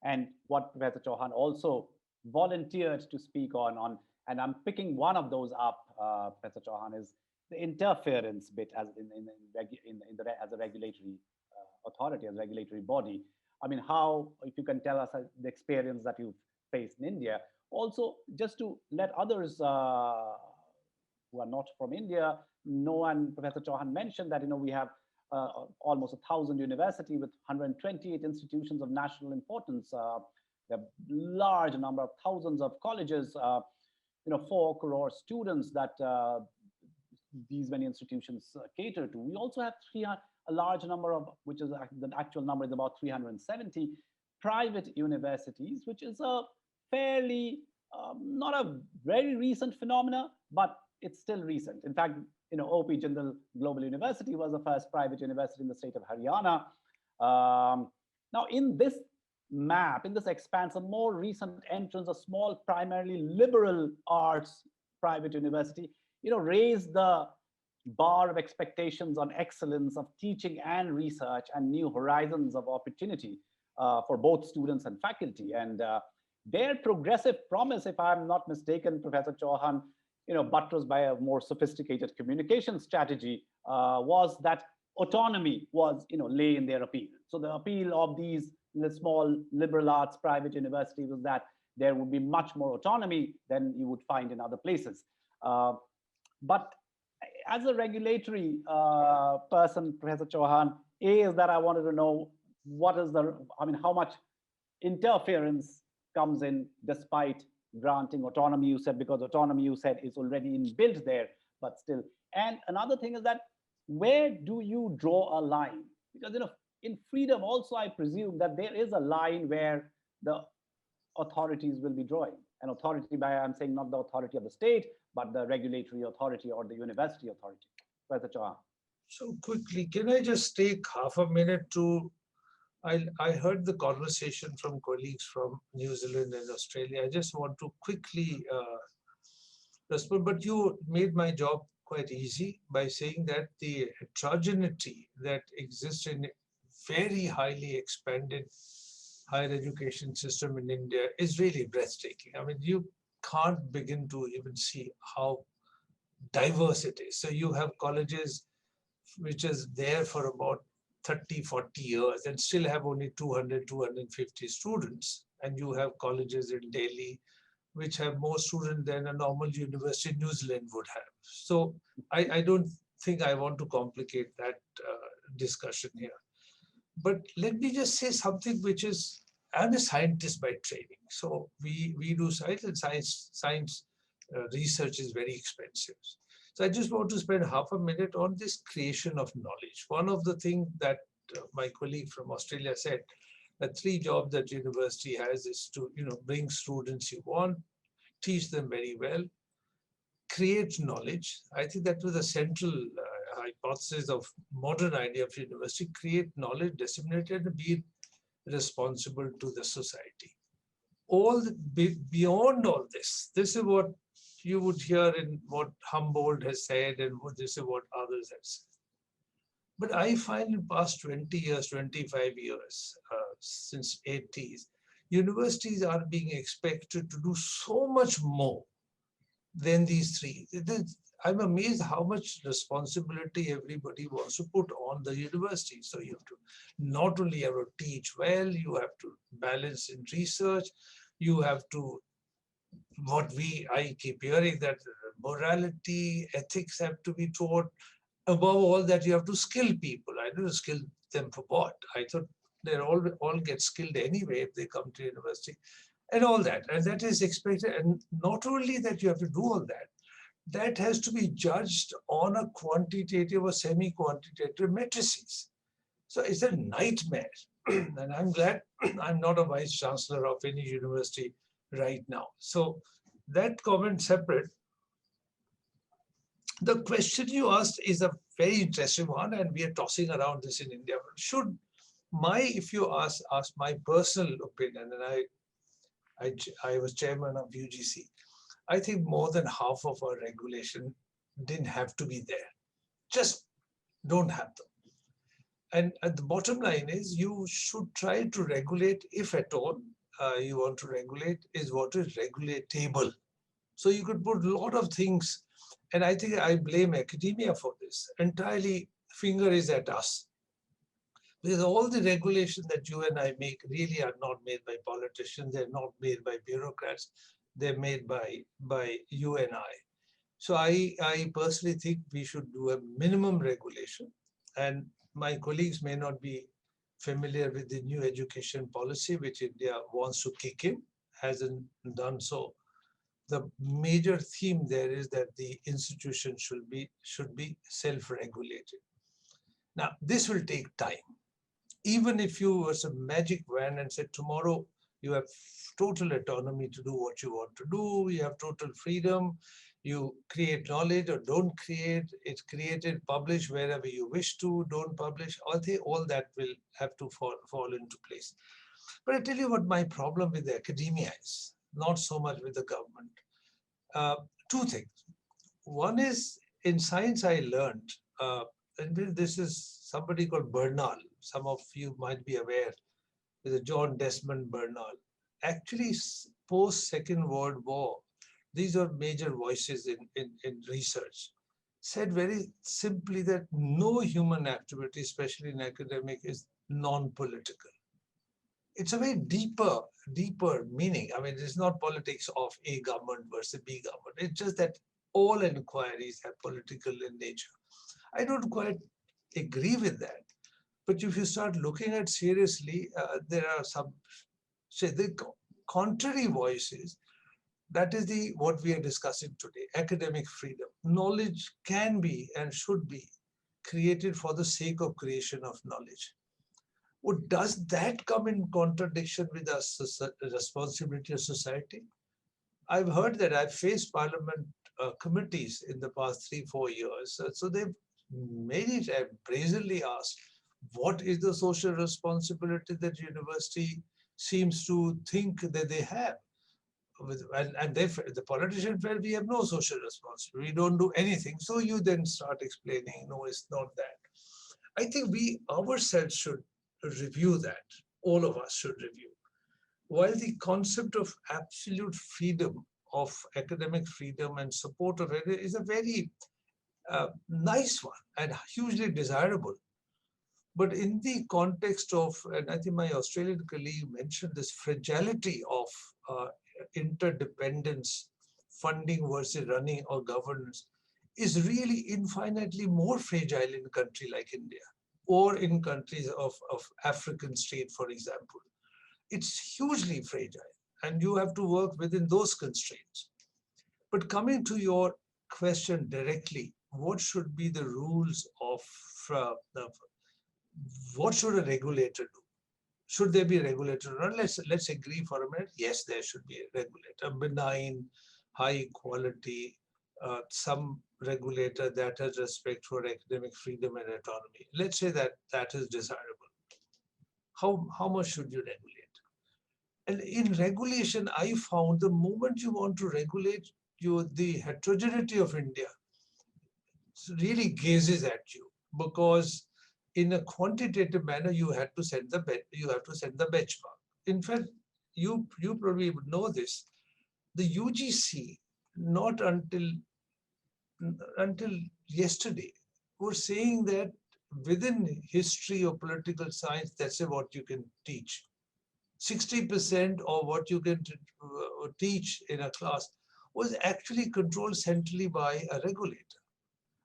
and what Professor Chauhan also volunteered to speak on, and I'm picking one of those up, Professor Chauhan, is the interference bit as as a regulatory authority, as a regulatory body. I mean, how, if you can tell us the experience that you've faced in India, also just to let others who are not from India know, and Professor Chauhan mentioned that we have almost 1,000 universities with 128 institutions of national importance. There are large number of thousands of colleges, 4 crore students that these many institutions cater to. We also have a large number of, which is the actual number is about 370 private universities, which is a fairly, not a very recent phenomena, but it's still recent. In fact, OP Jindal Global University was the first private university in the state of Haryana. Now, in this map, in this expanse, a more recent entrance, a small, primarily liberal arts private university, raised the bar of expectations on excellence of teaching and research and new horizons of opportunity for both students and faculty. And their progressive promise, if I'm not mistaken, Professor Chauhan, buttressed by a more sophisticated communication strategy, was that autonomy was, lay in their appeal. So the appeal of these small liberal arts private universities was that there would be much more autonomy than you would find in other places. But as a regulatory person, Professor Chauhan, is that I wanted to know how much interference comes in despite granting autonomy, you said, because autonomy, you said, is already inbuilt there, but still. And another thing is that where do you draw a line? Because, in freedom also, I presume that there is a line where the authorities will be drawing. An authority by, I'm saying not the authority of the state, but the regulatory authority or the university authority. Professor Chauhan. So quickly, can I just take half a minute to, I heard the conversation from colleagues from New Zealand and Australia. I just want to quickly respond, but you made my job quite easy by saying that the heterogeneity that exists in very highly expanded higher education system in India is really breathtaking. I mean, you can't begin to even see how diverse it is. So you have colleges which is there for about 30, 40 years and still have only 200, 250 students. And you have colleges in Delhi which have more students than a normal university in New Zealand would have. So I don't think I want to complicate that discussion here. But let me just say something which is, I'm a scientist by training. So we do science, and science research is very expensive. So I just want to spend half a minute on this creation of knowledge. One of the things that my colleague from Australia said, that 3 jobs that university has is to bring students you want, teach them very well, create knowledge. I think that was a central hypothesis of modern idea of university: create knowledge, disseminate it, and be responsible to the society. Beyond all this, this is what you would hear in what Humboldt has said, and this is what others have said. But I find in past 20 years, 25 years, since 80s, universities are being expected to do so much more than these 3. I'm amazed how much responsibility everybody wants to put on the university. So you have to not only have to teach well, you have to balance in research, you have to I keep hearing that morality, ethics have to be taught. Above all, that you have to skill people. I don't know, skill them for what? I thought they're all get skilled anyway if they come to university, and all that. And that is expected. And not only that you have to do all that, that has to be judged on a quantitative or semi-quantitative matrices. So it's a nightmare. And I'm glad I'm not a vice chancellor of any university right now. So that comment separate. The question you asked is a very interesting one, and we are tossing around this in India. If you ask my personal opinion, and I was chairman of UGC, I think more than half of our regulation didn't have to be there. Just don't have them. And the bottom line is you should try to regulate, if at all you want to regulate, is what is regulatable. So you could put a lot of things, and I think I blame academia for this. Entirely finger is at us. Because all the regulations that you and I make really are not made by politicians, they're not made by bureaucrats, they're made by you and I. So I personally think we should do a minimum regulation. And my colleagues may not be familiar with the new education policy, which India wants to kick in, hasn't done so. The major theme there is that the institution should be self-regulated. Now, this will take time. Even if you was a magic wand and said tomorrow you have total autonomy to do what you want to do, you have total freedom, you create knowledge or don't create, it's created, publish wherever you wish to, don't publish, all that will have to fall into place. But I tell you what my problem with the academia is, not so much with the government. Two things. One is, in science I learned, and this is somebody called Byrnes, some of you might be aware, is a John Desmond Byrnes. Actually, post-Second World War, these are major voices in research, said very simply that no human activity, especially in academic, is non-political. It's a very deeper meaning. I mean, it's not politics of A government versus B government. It's just that all inquiries are political in nature. I don't quite agree with that. But if you start looking at seriously, there are some, say, the contrary voices. That is what we are discussing today, academic freedom. Knowledge can be and should be created for the sake of creation of knowledge. Well, does that come in contradiction with the responsibility of society? I've heard that. I've faced parliament committees in the past 3-4 years. So they've made it, I've brazenly asked, what is the social responsibility that university seems to think that they have? And the politician felt we have no social responsibility, we don't do anything. So you then start explaining, no, it's not that. I think we ourselves should review that. All of us should review. While the concept of absolute freedom, of academic freedom and support of it is a very nice one and hugely desirable. But in the context of, and I think my Australian colleague mentioned this fragility of interdependence, funding versus running or governance, is really infinitely more fragile in a country like India or in countries of African state, for example. It's hugely fragile and you have to work within those constraints. But coming to your question directly, what should be the rules of what should a regulator do? Should there be a regulator or not? Let's agree for a minute. Yes, there should be a regulator, benign, high quality, some regulator that has respect for academic freedom and autonomy. Let's say that that is desirable. How much should you regulate? And in regulation, I found the moment you want to regulate the heterogeneity of India really gazes at you, because in a quantitative manner, you have to set the benchmark. In fact, you probably would know this. The UGC, not until yesterday, were saying that within history or political science, that's what you can teach. 60% of what you can teach in a class was actually controlled centrally by a regulator.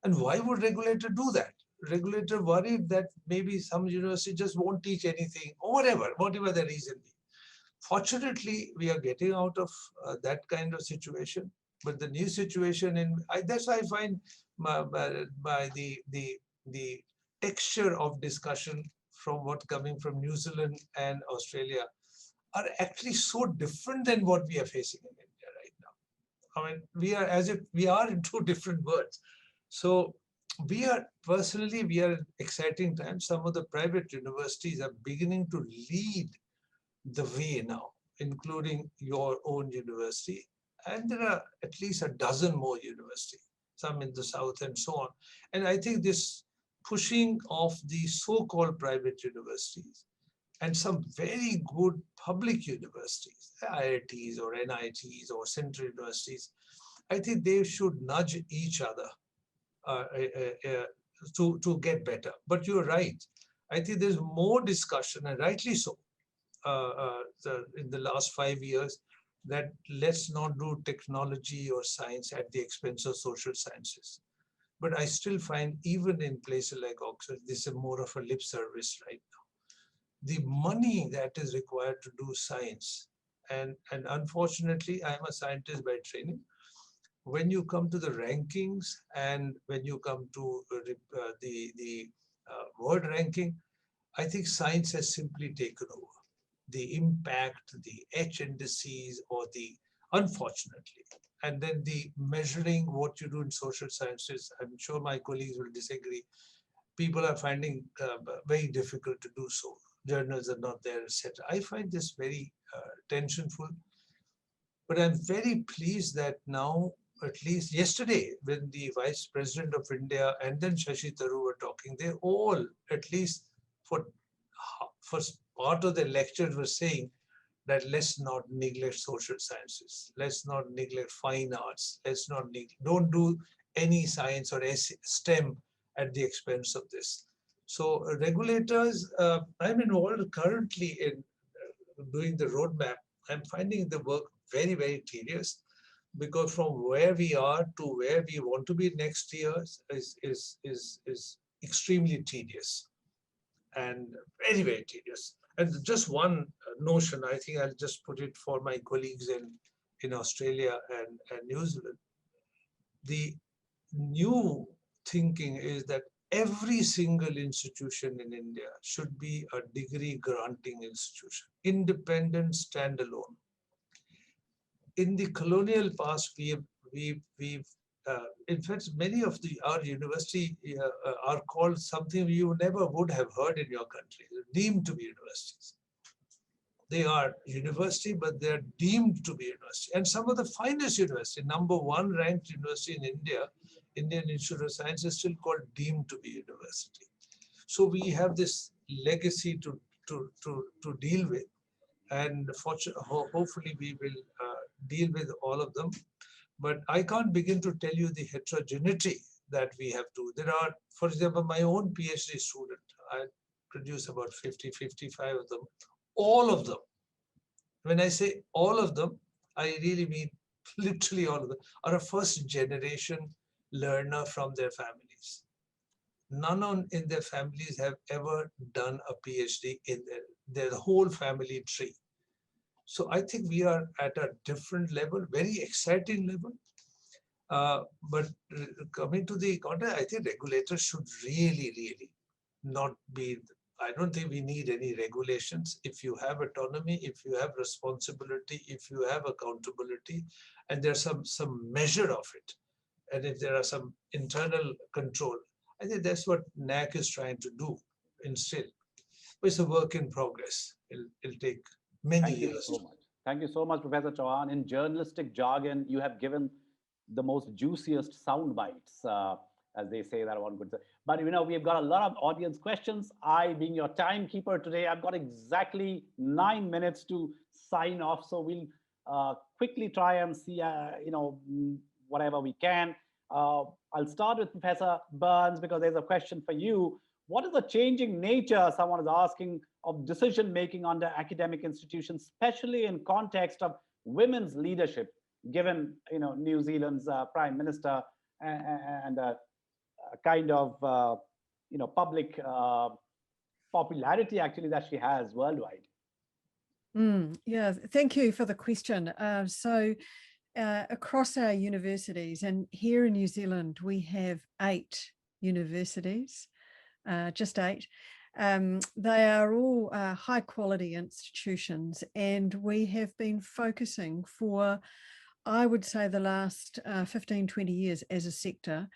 And why would regulator do that? Regulator worried that maybe some university just won't teach anything or whatever the reason be. Fortunately, we are getting out of that kind of situation. But the new situation, that's why I find the texture of discussion from what coming from New Zealand and Australia are actually so different than what we are facing in India right now. I mean, we are as if we are in two different worlds. So we are in exciting times. Some of the private universities are beginning to lead the way now, including your own university. And there are at least a dozen more universities, some in the south and so on. And I think this pushing of the so-called private universities and some very good public universities, IITs or NITs or central universities, I think they should nudge each other to get better. But you're right. I think there's more discussion, and rightly so, in the last 5 years, that let's not do technology or science at the expense of social sciences. But I still find even in places like Oxford, this is more of a lip service right now. The money that is required to do science, and unfortunately, I'm a scientist by training. When you come to the rankings and when you come to the world ranking, I think science has simply taken over. The impact, the H indices, or unfortunately, and then the measuring what you do in social sciences, I'm sure my colleagues will disagree, people are finding very difficult to do so. Journals are not there, etc. I find this very tensionful, but I'm very pleased that now, at least yesterday, when the Vice President of India and then Shashi Tharoor were talking, they all, at least for part of the lecture, were saying that let's not neglect social sciences, let's not neglect fine arts, don't do any science or STEM at the expense of this. So regulators, I'm involved currently in doing the roadmap. I'm finding the work very, very tedious, because from where we are to where we want to be next year is extremely tedious and very, very tedious. And just one notion, I think I'll just put it for my colleagues in Australia and New Zealand. The new thinking is that every single institution in India should be a degree granting institution, independent, standalone. In the colonial past, we've in fact, many of our university are called something you never would have heard in your country, deemed to be universities. They are university, but they're deemed to be university. And some of the finest university, #1 ranked university in India, Indian Institute of Science, is still called deemed to be university. So we have this legacy to deal with, and hopefully we will deal with all of them. But I can't begin to tell you the heterogeneity that we have to. There are, for example, my own PhD student, I produce about 50, 55 of them. All of them, when I say all of them, I really mean literally all of them, are a first generation learner from their families. None in their families have ever done a PhD in their whole family tree. So I think we are at a different level, very exciting level. But coming to the content, I think regulators should really not be, I don't think we need any regulations. If you have autonomy, if you have responsibility, if you have accountability, and there's some measure of it, and if there are some internal control, I think that's what NAAC is trying to do, instill. But it's a work in progress. It'll take many years. So much. Thank you so much, Professor Chauhan. In journalistic jargon, you have given the most juiciest sound bites, as they say that one could say. But we've got a lot of audience questions. I, being your timekeeper today, I've got exactly 9 minutes to sign off. So we'll quickly try and see, whatever we can. I'll start with Professor Byrnes, because there's a question for you. what is the changing nature, someone is asking, of decision-making under academic institutions, especially in context of women's leadership, given New Zealand's Prime Minister and a kind of public popularity actually that she has worldwide? Yeah, thank you for the question. Across our universities, and here in New Zealand, we have 8 universities, just 8. They are all high quality institutions, and we have been focusing for, I would say, the last 15, 20 years as a sector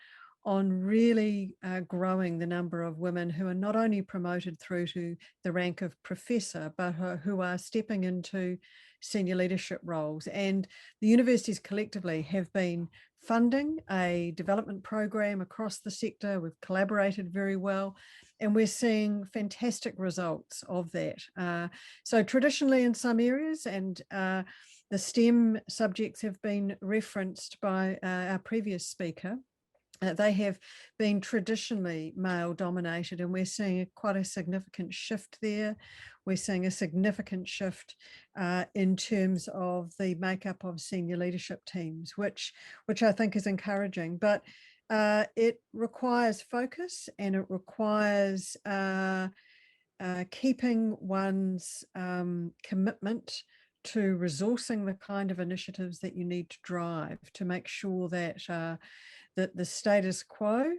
on really growing the number of women who are not only promoted through to the rank of professor, but who are stepping into senior leadership roles. And the universities collectively have been funding a development program across the sector. We've collaborated very well, and we're seeing fantastic results of that. So traditionally in some areas, and the STEM subjects have been referenced by our previous speaker, they have been traditionally male dominated, and we're seeing quite a significant shift there. We're seeing a significant shift in terms of the makeup of senior leadership teams, which I think is encouraging. But it requires focus, and it requires keeping one's commitment to resourcing the kind of initiatives that you need to drive to make sure that that the status quo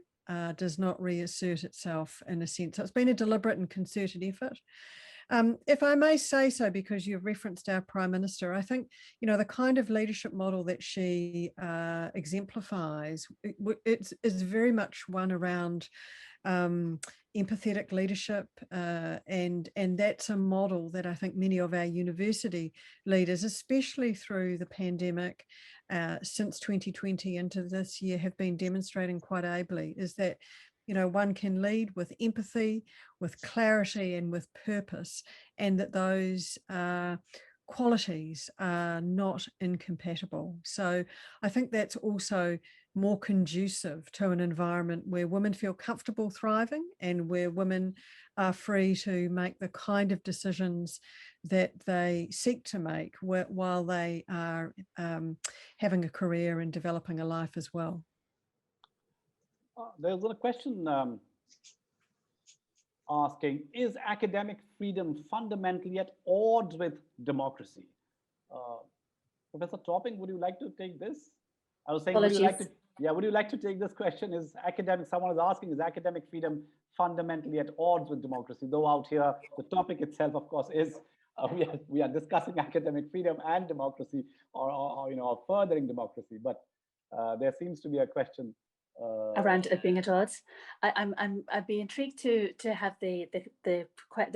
does not reassert itself, in a sense. So it's been a deliberate and concerted effort. If I may say so, because you've referenced our Prime Minister, I think, the kind of leadership model that she exemplifies, is very much one around empathetic leadership, and that's a model that I think many of our university leaders, especially through the pandemic, since 2020 into this year, have been demonstrating quite ably, is that one can lead with empathy, with clarity, and with purpose, and that those qualities are not incompatible. So I think that's also more conducive to an environment where women feel comfortable thriving, and where women are free to make the kind of decisions that they seek to make while they are having a career and developing a life as well. There's a question asking, is academic freedom fundamentally at odds with democracy? Professor Topping, would you like to take this? I was saying, would you like to take this question? Someone is asking, is academic freedom fundamentally at odds with democracy? Though out here, the topic itself, of course, is we are discussing academic freedom and democracy, or furthering democracy. But there seems to be a question around it being at odds. I'd be intrigued to have the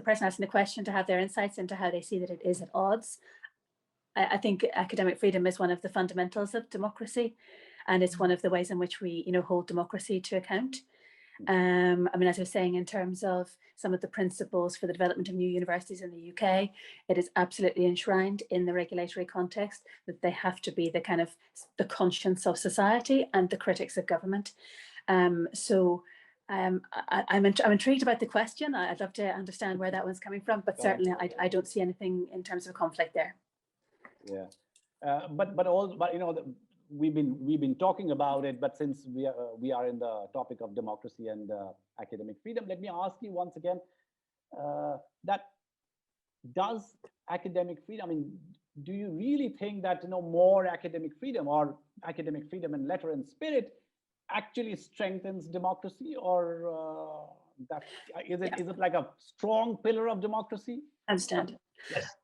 person asking the question to have their insights into how they see that it is at odds. I think academic freedom is one of the fundamentals of democracy, and it's one of the ways in which we hold democracy to account. I mean, as I was saying, in terms of some of the principles for the development of new universities in the UK, it is absolutely enshrined in the regulatory context that they have to be the kind of the conscience of society and the critics of government. I'm intrigued about the question. I'd love to understand where that one's coming from, but certainly I don't see anything in terms of conflict there. Yeah, we've been talking about it, but since we are in the topic of democracy and academic freedom, let me ask you once again, that does academic freedom, I mean, do you really think that more academic freedom, or academic freedom in letter and spirit, actually strengthens democracy, or is it like a strong pillar of democracy? I understand. Yes.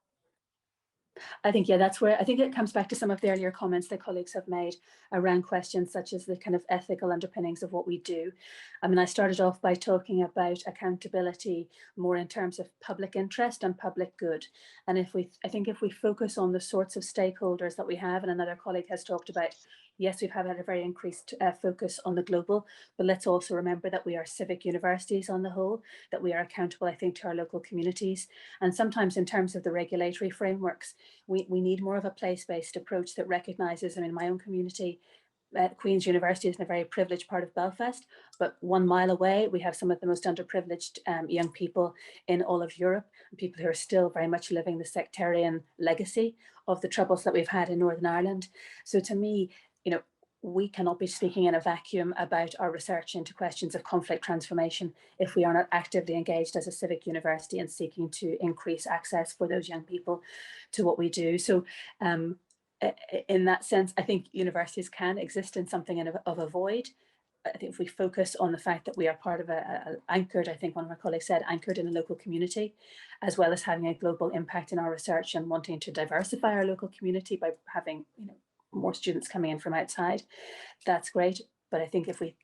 I think, that's where I think it comes back to some of the earlier comments that colleagues have made around questions such as the kind of ethical underpinnings of what we do. I mean, I started off by talking about accountability more in terms of public interest and public good. And I think if we focus on the sorts of stakeholders that we have, and another colleague has talked about, yes, we've had a very increased focus on the global, but let's also remember that we are civic universities on the whole, that we are accountable, I think, to our local communities. And sometimes in terms of the regulatory frameworks, we need more of a place-based approach that recognises, I mean, my own community, Queen's University is in a very privileged part of Belfast, but 1 mile away, we have some of the most underprivileged young people in all of Europe, people who are still very much living the sectarian legacy of the troubles that we've had in Northern Ireland. So to me, you know, we cannot be speaking in a vacuum about our research into questions of conflict transformation if we are not actively engaged as a civic university and seeking to increase access for those young people to what we do. So in that sense, I think universities can exist in something of a void. I think if we focus on the fact that we are part of anchored, I think one of our colleagues said, anchored in a local community, as well as having a global impact in our research and wanting to diversify our local community by having, you know, more students coming in from outside, that's great. But I think if we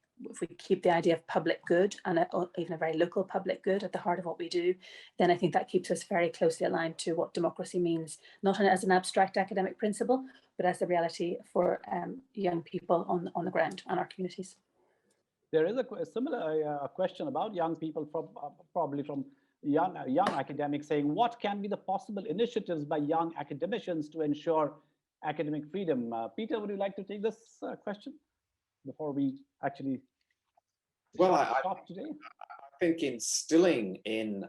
keep the idea of public good and even a very local public good at the heart of what we do, then I think that keeps us very closely aligned to what democracy means, not as an abstract academic principle, but as a reality for young people on the ground and our communities. There is a similar question about young people from probably from young academics saying, what can be the possible initiatives by young academicians to ensure academic freedom? Peter, would you like to take this question before we actually stop today? I think instilling in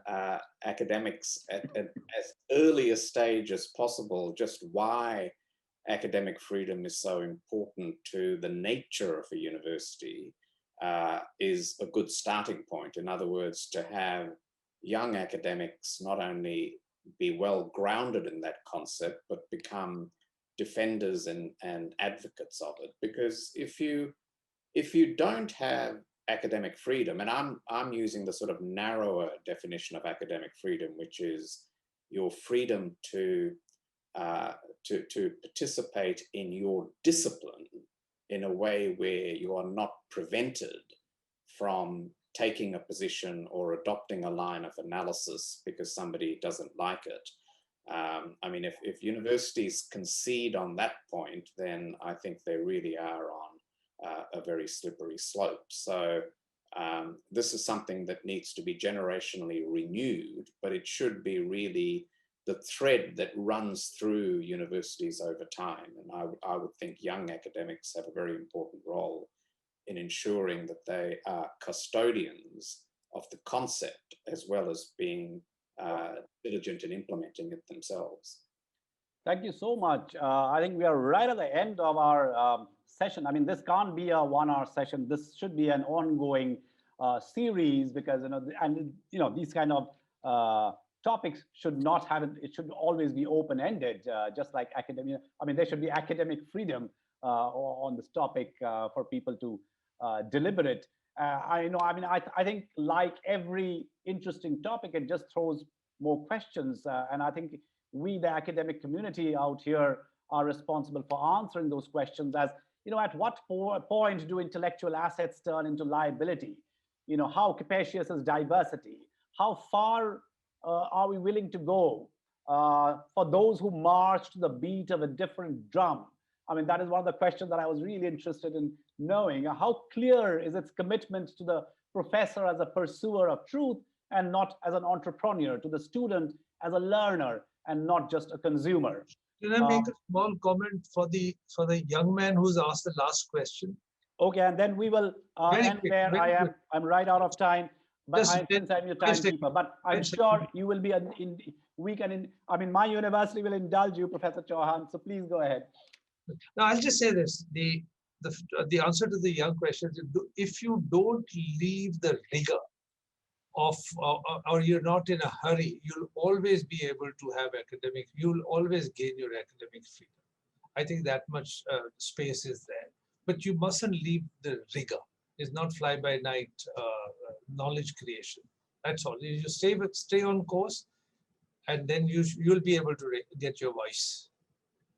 academics at as early a stage as possible just why academic freedom is so important to the nature of a university is a good starting point. In other words, to have young academics not only be well grounded in that concept, but become defenders and advocates of it. Because if you don't have academic freedom, and I'm using the sort of narrower definition of academic freedom, which is your freedom to participate in your discipline in a way where you are not prevented from taking a position or adopting a line of analysis because somebody doesn't like it. I mean, if universities concede on that point, then I think they really are on a very slippery slope. So this is something that needs to be generationally renewed, but it should be really the thread that runs through universities over time. And I would think young academics have a very important role in ensuring that they are custodians of the concept as well as being diligent in implementing it themselves. Thank you so much. I think we are right at the end of our session. I mean, this can't be a 1-hour session. This should be an ongoing series because, these kind of topics should not have it should always be open-ended, just like academia. I mean, there should be academic freedom on this topic for people to deliberate. I think like every interesting topic, it just throws more questions. And I think we, the academic community out here, are responsible for answering those questions as, at what point do intellectual assets turn into liability? How capacious is diversity? How far are we willing to go for those who march to the beat of a different drum? I mean, that is one of the questions that I was really interested in knowing. How clear is its commitment to the professor as a pursuer of truth and not as an entrepreneur, to the student as a learner and not just a consumer? Can I make a small comment for the young man who's asked the last question? Okay, and then we will end where I am. I'm right out of time, but since I'm your timekeeper. But I'm sure you will be my university will indulge you, Professor Chauhan. So please go ahead. Now, I'll just say this: the answer to the young question is, if you don't leave the rigor of, or you're not in a hurry, you'll always be able to have you'll always gain your academic freedom. I think that much space is there, but you mustn't leave the rigor. It's not fly-by-night knowledge creation. That's all. You just stay on course, and then you'll be able to get your voice.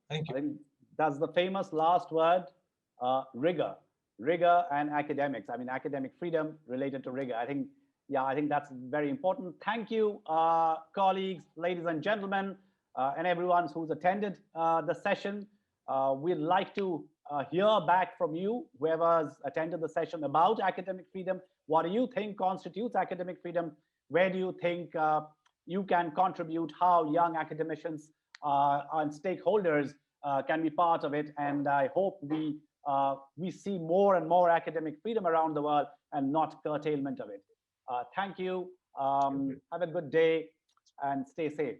Thank you. I think that's the famous last word, rigor and academics. I mean, academic freedom related to rigor. I think that's very important. Thank you, colleagues, ladies and gentlemen, and everyone who's attended the session. We'd like to hear back from you, whoever's attended the session, about academic freedom. What do you think constitutes academic freedom? Where do you think you can contribute? How young academicians and stakeholders can be part of it? And I hope we we see more and more academic freedom around the world and not curtailment of it. Thank you. Have a good day and stay safe.